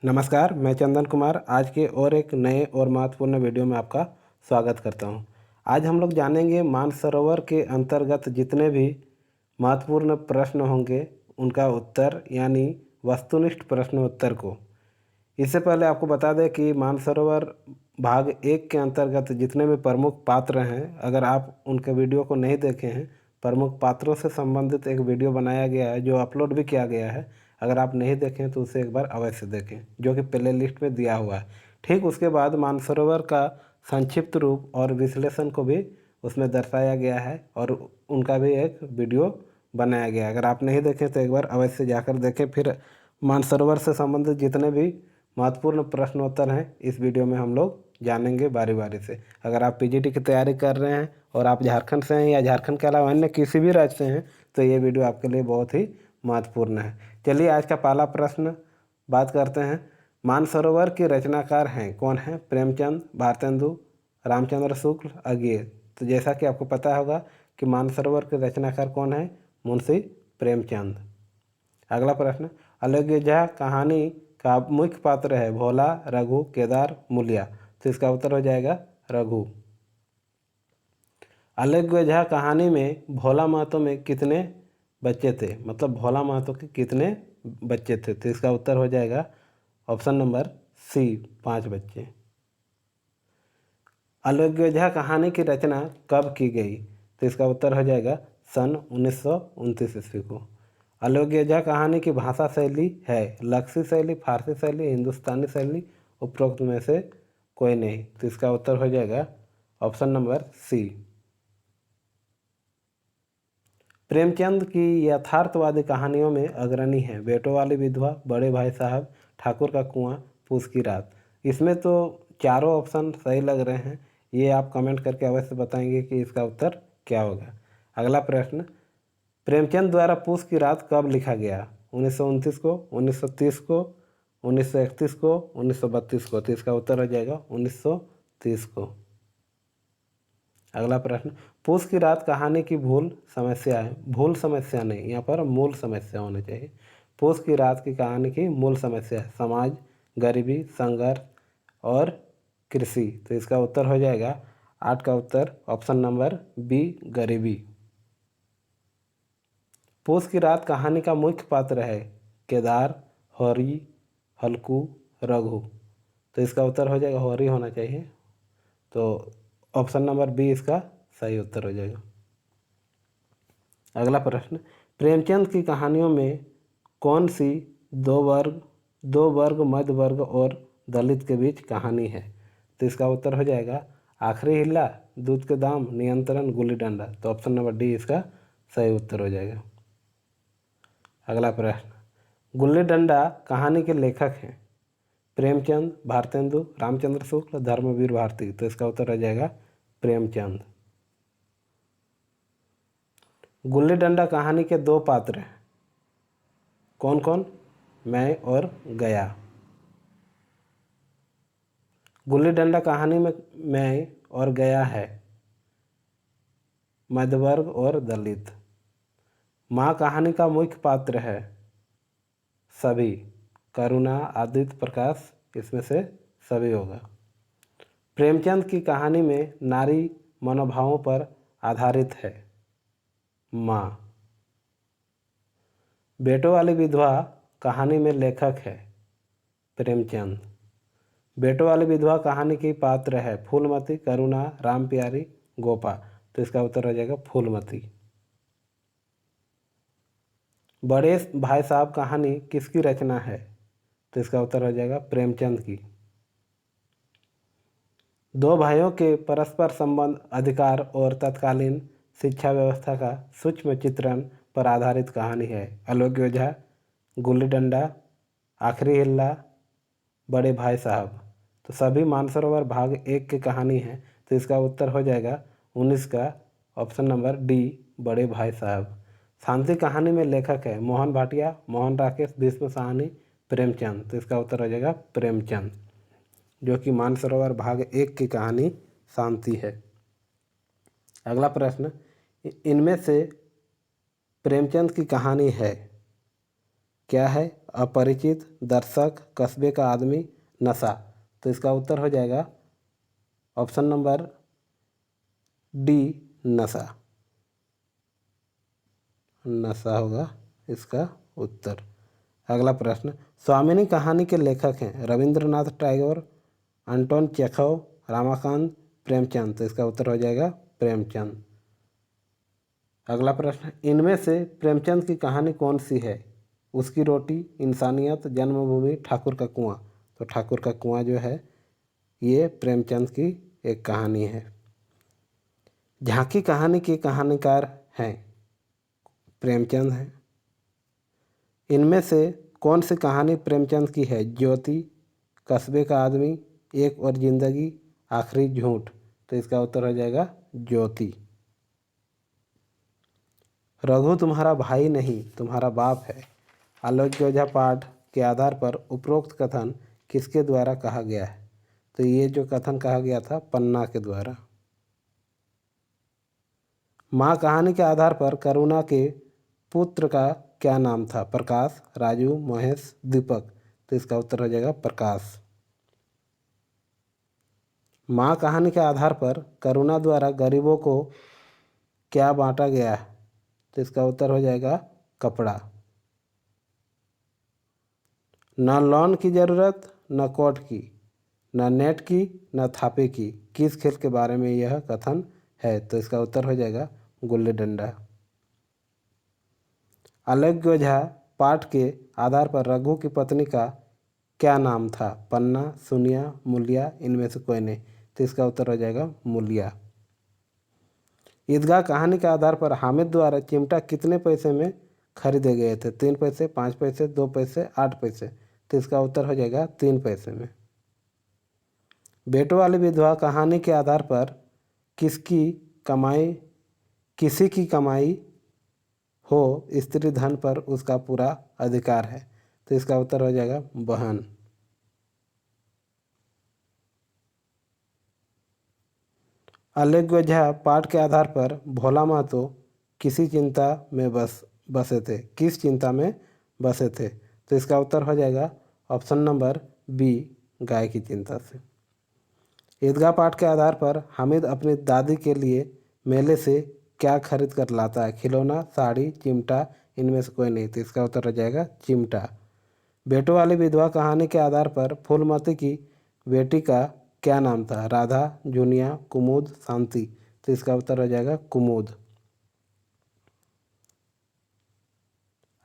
नमस्कार, मैं चंदन कुमार आज के और एक नए और महत्वपूर्ण वीडियो में आपका स्वागत करता हूं। आज हम लोग जानेंगे मानसरोवर के अंतर्गत जितने भी महत्वपूर्ण प्रश्न होंगे उनका उत्तर यानी वस्तुनिष्ठ प्रश्न उत्तर को। इससे पहले आपको बता दें कि मानसरोवर भाग 1 के अंतर्गत जितने भी प्रमुख पात्र हैं, अगर आप उनके वीडियो को नहीं देखे हैं, प्रमुख पात्रों से संबंधित एक वीडियो बनाया गया है जो अपलोड भी किया गया है। अगर आप नहीं देखें तो उसे एक बार अवश्य देखें, जो कि प्ले लिस्ट में दिया हुआ है। ठीक उसके बाद मानसरोवर का संक्षिप्त रूप और विश्लेषण को भी उसमें दर्शाया गया है और उनका भी एक वीडियो बनाया गया है। अगर आप नहीं देखें तो एक बार अवश्य जाकर देखें। फिर मानसरोवर से संबंधित जितने भी महत्वपूर्ण प्रश्नोत्तर हैं इस वीडियो में हम लोग जानेंगे बारी बारी से। अगर आप पीजीटी की तैयारी कर रहे हैं और आप झारखंड से हैं या झारखंड के अलावा अन्य किसी भी राज्य से हैं तो ये वीडियो आपके लिए बहुत ही महत्वपूर्ण है। चलिए आज का पहला प्रश्न बात करते हैं। मानसरोवर के रचनाकार हैं कौन हैं? प्रेमचंद, भारतेंदु, रामचंद्र शुक्ल, अज्ञेय। तो जैसा कि आपको पता होगा कि मानसरोवर के रचनाकार कौन है? मुंशी प्रेमचंद। अगला प्रश्न, अयोग्यजा कहानी का मुख्य पात्र है भोला, रघु, केदार, मूलिया। तो इसका उत्तर हो जाएगा रघु। अयोग्यजा कहानी में भोला महतो में कितने बच्चे थे? मतलब भोला महतो के कितने बच्चे थे? तो इसका उत्तर हो जाएगा ऑप्शन नंबर सी, 5 बच्चे। अयोग्यजा कहानी की रचना कब की गई? तो इसका उत्तर हो जाएगा सन 1929 ईस्वी को। अयोग्यजा कहानी की भाषा शैली है लक्सी शैली, फारसी शैली, हिंदुस्तानी शैली, उपरोक्त में से कोई नहीं। तो इसका उत्तर हो जाएगा ऑप्शन नंबर सी। प्रेमचंद की यथार्थवादी कहानियों में अग्रणी है बेटों वाली विधवा, बड़े भाई साहब, ठाकुर का कुआं, पूस की रात। इसमें तो चारों ऑप्शन सही लग रहे हैं। ये आप कमेंट करके अवश्य बताएंगे कि इसका उत्तर क्या होगा। अगला प्रश्न, प्रेमचंद द्वारा पूस की रात कब लिखा गया? 1929 को, 1930 को, 1931 को, 1932 को। तो इसका उत्तर हो जाएगा 1930 को। अगला प्रश्न, पूस की रात कहानी की भूल समस्या है। भूल समस्या नहीं, यहाँ पर मूल समस्या होनी चाहिए। पूस की रात की कहानी की मूल समस्या है समाज, गरीबी, संघर्ष और कृषि। तो इसका उत्तर हो जाएगा 8 का उत्तर ऑप्शन नंबर बी, गरीबी। पूस की रात कहानी का मुख्य पात्र है केदार, हौरी, हल्कू, रघु। तो इसका उत्तर हो जाएगा हौरी होना चाहिए। तो ऑप्शन नंबर बी इसका सही उत्तर हो जाएगा। अगला प्रश्न, प्रेमचंद की कहानियों में कौन सी दो वर्ग मध्य वर्ग और दलित के बीच कहानी है? तो इसका उत्तर हो जाएगा आखिरी हिल्ला, दूध के दाम, नियंत्रण, गुल्ली डंडा। तो ऑप्शन नंबर डी इसका सही उत्तर हो जाएगा। अगला प्रश्न, गुल्ली डंडा कहानी के लेखक हैं प्रेमचंद, भारतेंदु, रामचंद्र शुक्ल, धर्मवीर भारती। तो इसका उत्तर हो जाएगा प्रेमचंद। गुल्ली डंडा कहानी के 2 पात्र हैं कौन कौन? मैं और गया। गुल्ली डंडा कहानी में मैं और गया है मध्यवर्ग और दलित। माँ कहानी का मुख्य पात्र है सभी, करुणा, आदित्य प्रकाश, इसमें से सभी होगा। प्रेमचंद की कहानी में नारी मनोभावों पर आधारित है माँ। बेटों वाली विधवा कहानी में लेखक है प्रेमचंद। बेटों वाली विधवा कहानी की पात्र है फूलमती, करुणा, राम प्यारी, गोपा। तो इसका उत्तर हो जाएगा फूलमती। बड़े भाई साहब कहानी किसकी रचना है? तो इसका उत्तर हो जाएगा प्रेमचंद की। 2 भाइयों के परस्पर संबंध, अधिकार और तत्कालीन शिक्षा व्यवस्था का सूक्ष्म चित्रण पर आधारित कहानी है अयोग्यजा, गुल्ली डंडा, आखिरी हिल्ला, बड़े भाई साहब। तो सभी मानसरोवर भाग 1 की कहानी है। तो इसका उत्तर हो जाएगा 19 का ऑप्शन नंबर डी, बड़े भाई साहब। शांति कहानी में लेखक है मोहन भाटिया, मोहन राकेश, भीष्म साहनी, प्रेमचंद। तो इसका उत्तर हो जाएगा प्रेमचंद, जो कि मानसरोवर भाग 1 की कहानी शांति है। अगला प्रश्न, इनमें से प्रेमचंद की कहानी है क्या है? अपरिचित, दर्शक, कस्बे का आदमी, नशा। तो इसका उत्तर हो जाएगा ऑप्शन नंबर डी, नशा। नशा होगा इसका उत्तर। अगला प्रश्न, स्वामिनी कहानी के लेखक हैं रविंद्रनाथ टैगोर, अंटोन चेखव, रमाकांत, प्रेमचंद। तो इसका उत्तर हो जाएगा प्रेमचंद। अगला प्रश्न, इनमें से प्रेमचंद की कहानी कौन सी है? उसकी रोटी, इंसानियत, जन्मभूमि, ठाकुर का कुआं। तो ठाकुर का कुआं जो है ये प्रेमचंद की एक कहानी है। झांकी कहानी के कहानीकार हैं प्रेमचंद हैं। इनमें से कौन सी कहानी प्रेमचंद की है? ज्योति, कस्बे का आदमी, एक और जिंदगी, आखिरी झूठ। तो इसका उत्तर हो जाएगा ज्योति। रघु तुम्हारा भाई नहीं तुम्हारा बाप है, आलोक ओझा पाठ के आधार पर उपरोक्त कथन किसके द्वारा कहा गया है? तो ये जो कथन कहा गया था पन्ना के द्वारा। माँ कहानी के आधार पर करुणा के पुत्र का क्या नाम था? प्रकाश, राजू, महेश, दीपक। तो इसका उत्तर हो जाएगा प्रकाश। माँ कहानी के आधार पर करुणा द्वारा गरीबों को क्या बांटा गया है? तो इसका उत्तर हो जाएगा कपड़ा। न लॉन की ज़रूरत, न कोट की, न नेट की, न थापे की, किस खेल के बारे में यह कथन है? तो इसका उत्तर हो जाएगा गुल्ली डंडा। आलोक ओझा पाठ के आधार पर रघु की पत्नी का क्या नाम था? पन्ना, सुनिया, मूलिया, इनमें से कोई नहीं। तो इसका उत्तर हो जाएगा मूलिया। ईदगाह कहानी के आधार पर हामिद द्वारा चिमटा कितने पैसे में खरीदे गए थे? 3 पैसे, 5 पैसे, 2 पैसे, 8 पैसे। तो इसका उत्तर हो जाएगा 3 पैसे में। बेटों वाली विधवा कहानी के आधार पर किसी की कमाई हो स्त्री धन पर उसका पूरा अधिकार है। तो इसका उत्तर हो जाएगा बहन। आलोक ओझा पाठ के आधार पर भोला महतो किसी चिंता में बसे थे? किस चिंता में बसे थे? तो इसका उत्तर हो जाएगा ऑप्शन नंबर बी, गाय की चिंता से। ईदगाह पाठ के आधार पर हामिद अपनी दादी के लिए मेले से क्या खरीद कर लाता है? खिलौना, साड़ी, चिमटा, इनमें से कोई नहीं। तो इसका उत्तर हो जाएगा चिमटा। बेटों वाली विधवा कहानी के आधार पर फूलमती की बेटी का क्या नाम था? राधा, जूनिया, कुमुद, शांति। तो इसका उत्तर हो जाएगा कुमुद।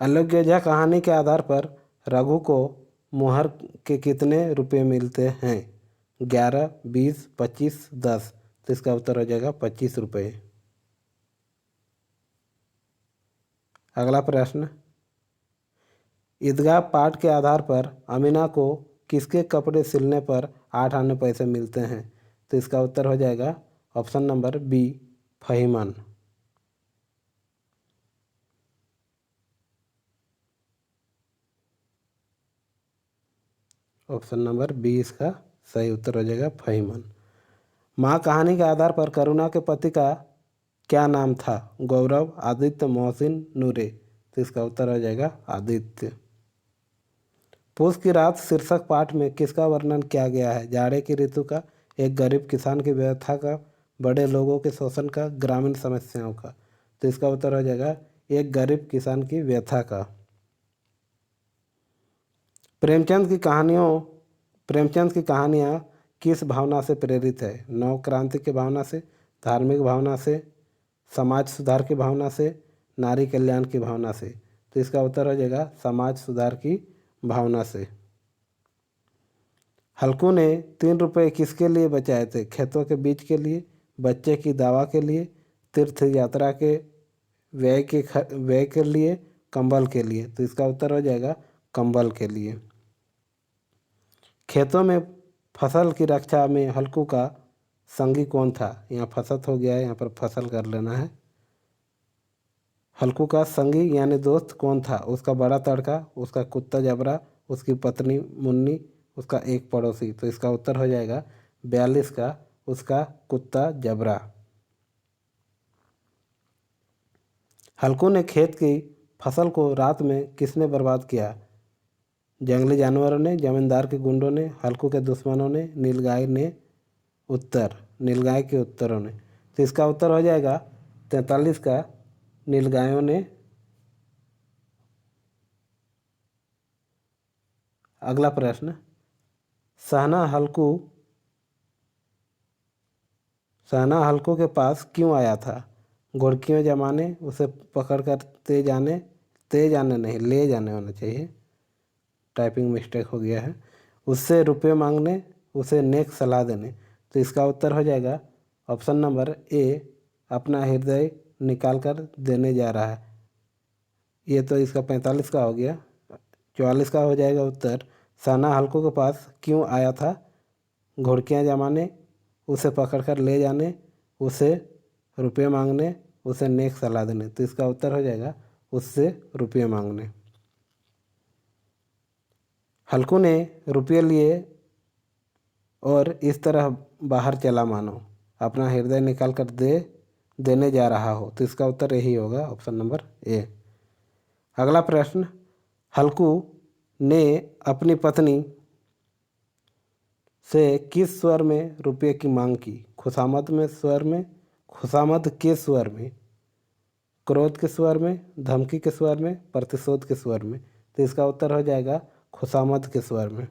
आलोक ओझा कहानी के आधार पर रघु को मुहर के कितने रुपए मिलते हैं? 11, 20, 25, 10। तो इसका उत्तर हो जाएगा 25 रुपये। अगला प्रश्न, ईदगाह पाठ के आधार पर अमीना को किसके कपड़े सिलने पर 8 आने पैसे मिलते हैं? तो इसका उत्तर हो जाएगा ऑप्शन नंबर बी, फहीमन। ऑप्शन नंबर बी इसका सही उत्तर हो जाएगा फहीमन। माँ कहानी के आधार पर करुणा के पति का क्या नाम था? गौरव, आदित्य, मोहसिन, नूरे। तो इसका उत्तर हो जाएगा आदित्य। पूस की रात शीर्षक पाठ में किसका वर्णन किया गया है? जाड़े की ऋतु का, एक गरीब किसान की व्यथा का, बड़े लोगों के शोषण का, ग्रामीण समस्याओं का। तो इसका उत्तर हो जाएगा एक गरीब किसान की व्यथा का। प्रेमचंद की कहानियाँ किस भावना से प्रेरित है? नव क्रांति की भावना से, धार्मिक भावना से, समाज सुधार की भावना से, नारी कल्याण की भावना से। तो इसका उत्तर हो जाएगा समाज सुधार की भावना से। हल्कू ने 3 रुपये किसके लिए बचाए थे? खेतों के बीज के लिए, बच्चे की दवा के लिए, तीर्थ यात्रा के व्यय के लिए, कंबल के लिए। तो इसका उत्तर हो जाएगा कंबल के लिए। खेतों में फसल की रक्षा में हल्कू का संगी कौन था? यहाँ फसत हो गया है, यहाँ पर फसल कर लेना है। हल्कू का संगी यानी दोस्त कौन था? उसका बड़ा तड़का, उसका कुत्ता जबरा, उसकी पत्नी मुन्नी, उसका एक पड़ोसी। तो इसका उत्तर हो जाएगा 42 का उसका कुत्ता जबरा। हल्कू ने खेत की फसल को रात में किसने बर्बाद किया? जंगली जानवरों ने, जमींदार के गुंडों ने, हल्कू के दुश्मनों ने, नीलगाय ने। उत्तर नीलगाय के उत्तरों ने। तो इसका उत्तर हो जाएगा 43 का नीलगायों ने। अगला प्रश्न, सहना हल्कू के पास क्यों आया था? घुड़कियाँ जमाने, उसे पकड़कर ते जाने नहीं ले जाने होना चाहिए, टाइपिंग मिस्टेक हो गया है। उससे रुपये मांगने, उसे नेक सलाह देने। तो इसका उत्तर हो जाएगा ऑप्शन नंबर ए, अपना हृदय निकाल कर देने जा रहा है। ये तो इसका 45 का हो गया। 44 का हो जाएगा उत्तर, सहना हल्कू के पास क्यों आया था? घुड़कियाँ जमाने, उसे पकड़कर ले जाने, उसे रुपये मांगने, उसे नेक सलाह देने। तो इसका उत्तर हो जाएगा उससे रुपये मांगने। हल्कू ने रुपये लिए और इस तरह बाहर चला मानो अपना हृदय निकाल कर देने जा रहा हो। तो इसका उत्तर यही होगा, ऑप्शन नंबर ए। अगला प्रश्न, हल्कू ने अपनी पत्नी से किस स्वर में रुपये की मांग की? खुशामद के स्वर में, क्रोध के स्वर में, धमकी के स्वर में, प्रतिशोध के स्वर में। तो इसका उत्तर हो जाएगा खुशामद के स्वर में।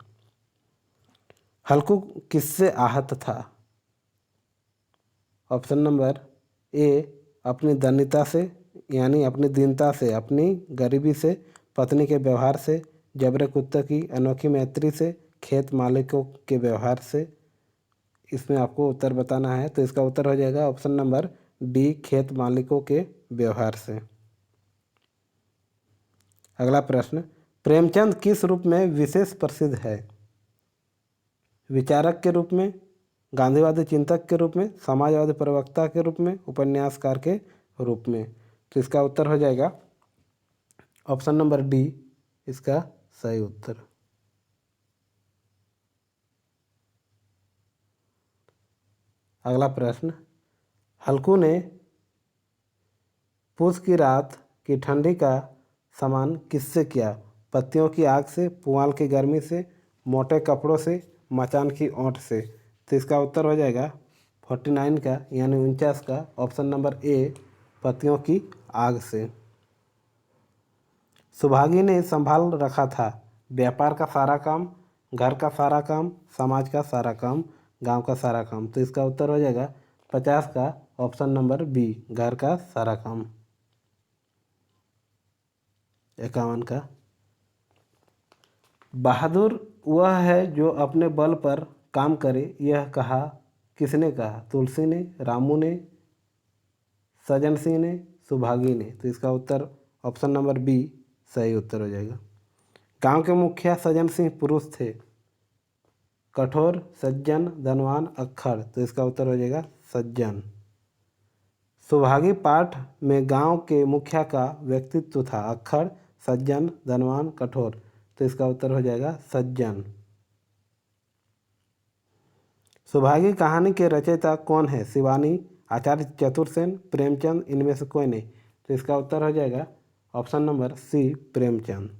हल्कू किससे आहत था? ऑप्शन नंबर ए, अपनी दनिता से यानी अपनी दीनता से, अपनी गरीबी से, पत्नी के व्यवहार से, जबरे कुत्ते की अनोखी मैत्री से, खेत मालिकों के व्यवहार से। इसमें आपको उत्तर बताना है। तो इसका उत्तर हो जाएगा ऑप्शन नंबर डी, खेत मालिकों के व्यवहार से। अगला प्रश्न, प्रेमचंद किस रूप में विशेष प्रसिद्ध है? विचारक के रूप में, गांधीवादी चिंतक के रूप में, समाजवादी प्रवक्ता के रूप में, उपन्यासकार के रूप में। तो इसका उत्तर हो जाएगा ऑप्शन नंबर डी, इसका सही उत्तर। अगला प्रश्न, हल्कू ने पूस की रात की ठंडी का सामान किससे किया? पत्तियों की आग से, पुआल की गर्मी से, मोटे कपड़ों से, मचान की ओंठ से। तो इसका उत्तर हो जाएगा 49 का यानी 49 का, ऑप्शन नंबर ए, पत्तियों की आग से। सुभागी ने संभाल रखा था व्यापार का सारा काम, घर का सारा काम, समाज का सारा काम, गांव का सारा काम। तो इसका उत्तर हो जाएगा 50 का, ऑप्शन नंबर बी, घर का सारा काम। 51 का, बहादुर वह है जो अपने बल पर काम करे, यह कहा किसने कहा? तुलसी ने, रामू ने, सज्जन सिंह ने, सुभागी ने। तो इसका उत्तर ऑप्शन नंबर बी सही उत्तर हो जाएगा। गांव के मुखिया सज्जन सिंह पुरुष थे, कठोर, सज्जन, धनवान, अक्खड़। तो इसका उत्तर हो जाएगा सज्जन। सुभागी पाठ में गांव के मुखिया का व्यक्तित्व था अक्खड़, सज्जन, धनवान, कठोर। तो इसका उत्तर हो जाएगा सज्जन। सुभागी कहानी के रचयिता कौन है? शिवानी, आचार्य चतुर्सेन, प्रेमचंद, इनमें से कोई नहीं। तो इसका उत्तर हो जाएगा option number C, Premchand.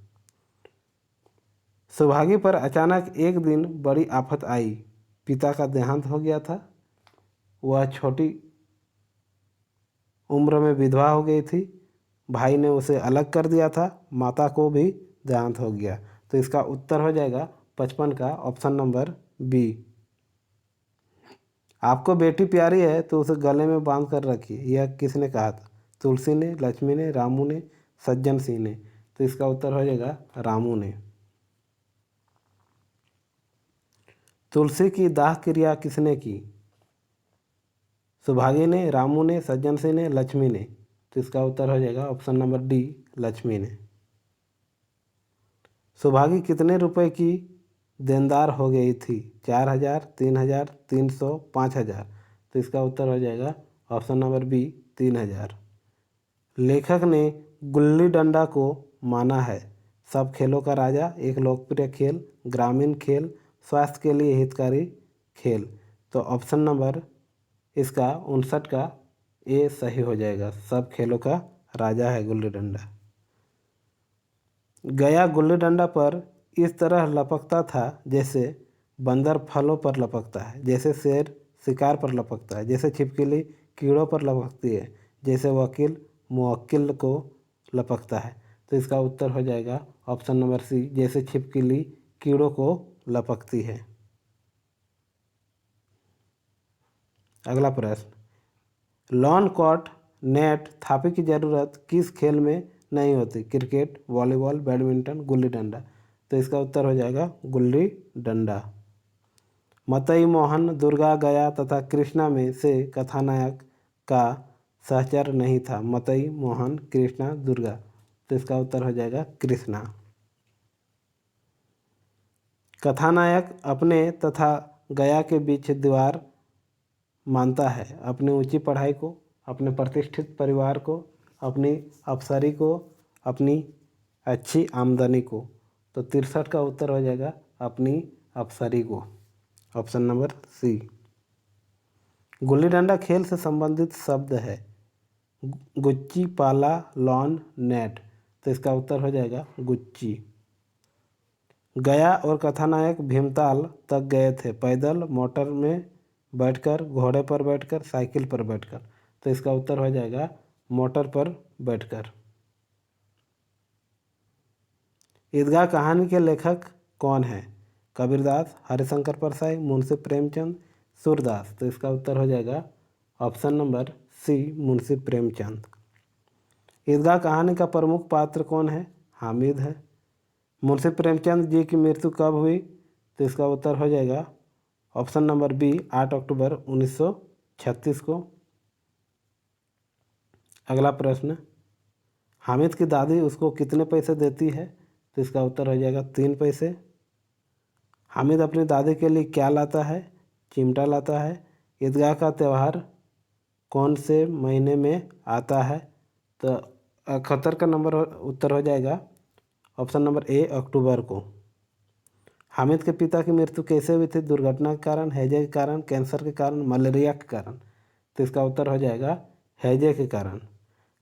Subhagi पर अचानक एक दिन बड़ी आफत आई, पिता का देहांत हो गया था, वह छोटी उम्र में विधवा हो गई थी, भाई ने उसे अलग कर दिया था, माता को भी देहांत हो गया। तो इसका उत्तर हो जाएगा 55 का, ऑप्शन नंबर बी। आपको बेटी प्यारी है तो उसे गले में बांध कर रखिए, यह किसने कहा था? तुलसी ने, लक्ष्मी ने, रामू ने, सज्जन सिंह ने। तो इसका उत्तर हो जाएगा रामू ने। तुलसी की दाह क्रिया किसने की? सुभागी ने, रामू ने, सज्जन सिंह ने, लक्ष्मी ने। तो इसका उत्तर हो जाएगा ऑप्शन नंबर डी, लक्ष्मी ने। सुभागी कितने रुपए की देनदार हो गई थी? 4000, 3000, 300, 5000। तो इसका उत्तर हो जाएगा ऑप्शन नंबर बी, 3000। लेखक ने गुल्ली डंडा को माना है सब खेलों का राजा, एक लोकप्रिय खेल, ग्रामीण खेल, स्वास्थ्य के लिए हितकारी खेल। तो ऑप्शन नंबर इसका 59 का ए सही हो जाएगा, सब खेलों का राजा है गुल्ली डंडा। गया गुल्ली डंडा पर इस तरह लपकता था जैसे बंदर फलों पर लपकता है, जैसे शेर शिकार पर लपकता है, जैसे छिपकली कीड़ों पर लपकती है, जैसे वकील मुवक्किल को लपकता है। तो इसका उत्तर हो जाएगा ऑप्शन नंबर सी, जैसे छिपकली कीड़ों को लपकती है। अगला प्रश्न, लॉन कॉर्ट नेट थापी की ज़रूरत किस खेल में नहीं होती? Cricket, volleyball, badminton, gulli danda. तो इसका उत्तर हो जाएगा गुल्ली डंडा। मतई मोहन दुर्गा गया तथा कृष्णा में से कथानायक का सहचर नहीं था? मतई मोहन कृष्णा दुर्गा। तो इसका उत्तर हो जाएगा कृष्णा। कथानायक अपने तथा गया के बीच दीवार मानता है? अपनी ऊंची पढ़ाई को, अपने प्रतिष्ठित परिवार को, अपनी अफसरी को, अपनी अच्छी आमदनी को। तो 63 का उत्तर हो जाएगा अपनी अफसरी को, ऑप्शन नंबर सी। गुल्ली डंडा खेल से संबंधित शब्द है? गुच्ची, पाला, लॉन, नेट। तो इसका उत्तर हो जाएगा गुच्ची। गया और कथानायक भीमताल तक गए थे पैदल, मोटर में बैठकर, घोड़े पर बैठकर, साइकिल पर बैठकर। तो इसका उत्तर हो जाएगा मोटर पर बैठकर। ईदगाह कहानी के लेखक कौन है? कबीरदास, हरिशंकर परसाई, मुंशी प्रेमचंद, सूरदास। तो इसका उत्तर हो जाएगा option number C, Munshi Premchand. Idgah कहानी का प्रमुख पात्र कौन है? हामिद है। मुंशी प्रेमचंद जी की मृत्यु कब हुई? तो इसका उत्तर हो जाएगा ऑप्शन नंबर बी, 8 अक्टूबर 1936 को। अगला प्रश्न, हामिद की दादी उसको कितने पैसे देती है? तो इसका उत्तर हो जाएगा 3 पैसे। हामिद अपनी दादी के लिए क्या लाता है? चिमटा लाता है। ईदगाह का त्यौहार कौन से महीने में आता है? तो 71 का नंबर उत्तर हो जाएगा ऑप्शन नंबर ए, अक्टूबर को। हामिद के पिता की मृत्यु कैसे हुई थी? दुर्घटना के कारण, हैजे के कारण, कैंसर के कारण, मलेरिया के कारण। तो इसका उत्तर हो जाएगा हैजे के कारण।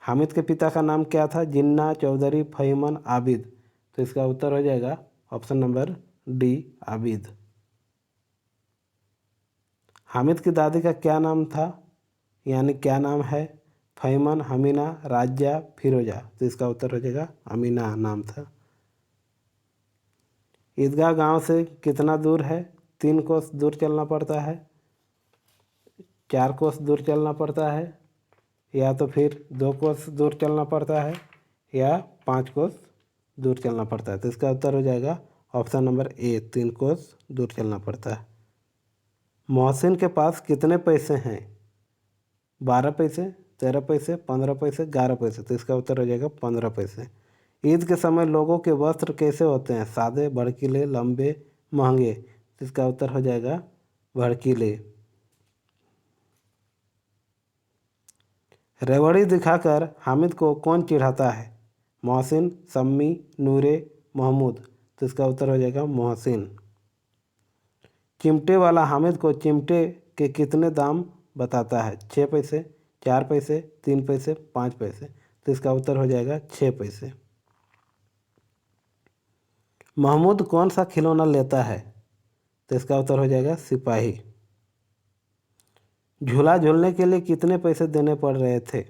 हामिद के पिता का नाम क्या था? जिन्ना, चौधरी, फहीमन, आबिद। तो इसका उत्तर हो जाएगा option number D, Abid. Hamid की दादी का क्या नाम था, यानी क्या नाम है? फहीमन, हमीना, राजा, फिरोजा। तो इसका उत्तर हो जाएगा अमीना नाम था। ईदगाह गांव से कितना दूर है? 3 कोस दूर चलना पड़ता है, 4 कोस दूर चलना पड़ता है, या तो फिर 2 कोस दूर चलना पड़ता है, या 5 कोस दूर चलना पड़ता है। तो इसका उत्तर हो जाएगा ऑप्शन नंबर ए, 3 कोस दूर चलना पड़ता है। मोहसिन के पास कितने पैसे हैं? 12 पैसे, 13 पैसे, 15 पैसे, 11 पैसे। तो इसका उत्तर हो जाएगा 15 पैसे। ईद के समय लोगों के वस्त्र कैसे होते हैं? सादे, भड़कीले, लंबे, महंगे। तो इसका उत्तर हो जाएगा भड़कीले। रेवड़ी दिखाकर हामिद को कौन चिढ़ाता है? मोहसिन, सम्मी, नूरे, महमूद। तो इसका उत्तर हो जाएगा मोहसिन। चिमटे वाला हामिद को चिमटे के कितने दाम बताता है? 6 पैसे, 4 पैसे, 3 पैसे, 5 पैसे। तो इसका उत्तर हो जाएगा 6 पैसे। महमूद कौन सा खिलौना लेता है? तो इसका उत्तर हो जाएगा सिपाही। झूला झूलने के लिए कितने पैसे देने पड़ रहे थे?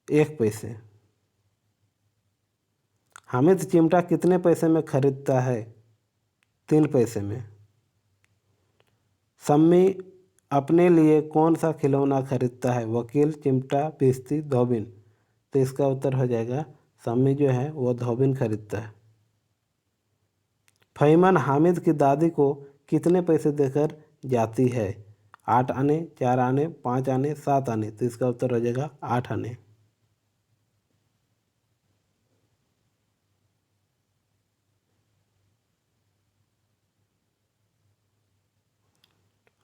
1 पैसे। हामिद चिमटा कितने पैसे में खरीदता है? 3 पैसे में। सम्मी अपने लिए कौन सा खिलौना खरीदता है? वकील, चिमटा, भिश्ती, धोबिन। तो इसका उत्तर हो जाएगा सम्मी जो है वो धोबिन खरीदता है। फहीमन हामिद की दादी को कितने पैसे देकर जाती है? 8 आने, 4 आने, 5 आने, 7 आने। तो इसका उत्तर हो जाएगा 8 आने।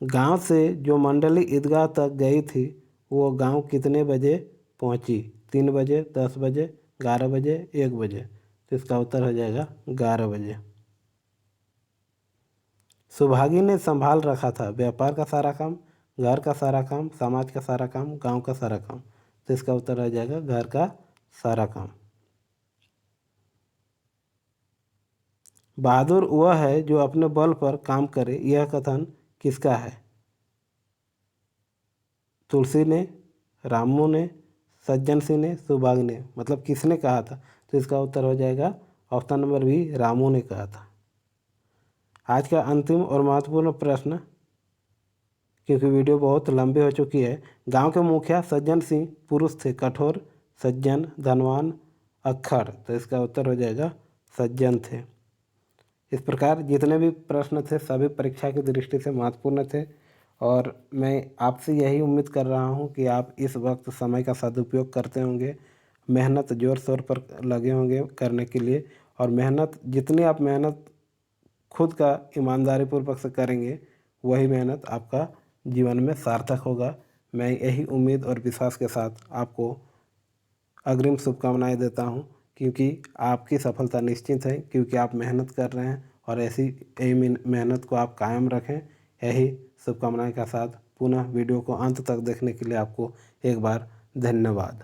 गांव से जो मंडली ईदगाह तक गई थी वो गांव कितने बजे पहुंची? 3 बजे, 10 बजे, 11 बजे, 1 बजे। तो इसका उत्तर हो जाएगा 11 बजे। सुभागी ने संभाल रखा था व्यापार का सारा काम, घर का सारा काम, समाज का सारा काम, गांव का सारा काम। तो इसका उत्तर हो जाएगा घर का सारा काम। बहादुर वह है जो अपने बल पर काम करे। यह कथन किसका है? तुलसी ने, रामू ने, सज्जन सिंह ने, सुभाष ने। मतलब किसने कहा था? तो इसका उत्तर हो जाएगा ऑप्शन नंबर बी, रामू ने कहा था। आज का अंतिम और महत्वपूर्ण प्रश्न, क्योंकि वीडियो बहुत लंबी हो चुकी है। गांव के मुखिया सज्जन सिंह पुरुष थे, कठोर, सज्जन, धनवान, अक्खड़। तो इसका उत्तर हो जाएगा सज्जन थे। इस प्रकार जितने भी प्रश्न थे सभी परीक्षा की दृष्टि से महत्वपूर्ण थे और मैं आपसे यही उम्मीद कर रहा हूं कि आप इस वक्त समय का सदुपयोग करते होंगे, मेहनत ज़ोर शोर पर लगे होंगे करने के लिए। और मेहनत, जितनी आप मेहनत खुद का ईमानदारी पूर्वक से करेंगे, वही मेहनत आपका जीवन में सार्थक होगा। मैं यही उम्मीद और विश्वास के साथ आपको अग्रिम शुभकामनाएं देता हूं, क्योंकि आपकी सफलता निश्चित है, क्योंकि आप मेहनत कर रहे हैं और ऐसी यही मेहनत को आप कायम रखें। यही शुभकामनाएं के साथ पुनः वीडियो को अंत तक देखने के लिए आपको एक बार धन्यवाद।